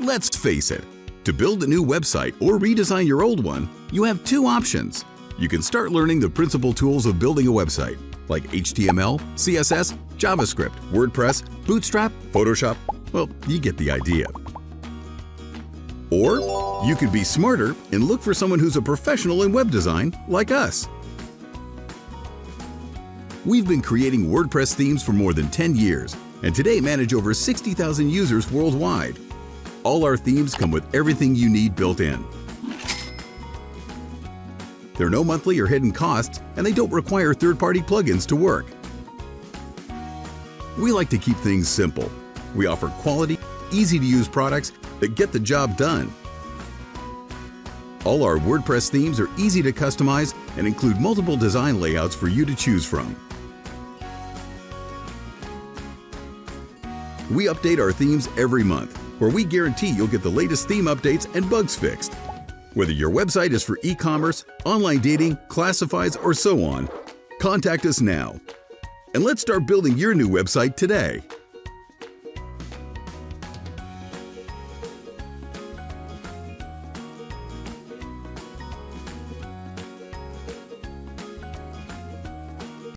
Let's face it, to build a new website or redesign your old one, you have two options. You can start learning the principal tools of building a website, like HTML, CSS, JavaScript, WordPress, Bootstrap, Photoshop. Well, you get the idea. Or you could be smarter and look for someone who's a professional in web design, like us. We've been creating WordPress themes for more than 10 years, and today manage over 60,000 users worldwide. All our themes come with everything you need built in. There are no monthly or hidden costs, and they don't require third-party plugins to work. We like to keep things simple. We offer quality, easy-to-use products that get the job done. All our WordPress themes are easy to customize and include multiple design layouts for you to choose from. We update our themes every month, where we guarantee you'll get the latest theme updates and bugs fixed. Whether your website is for e-commerce, online dating, classifieds, or so on, contact us now. And let's start building your new website today.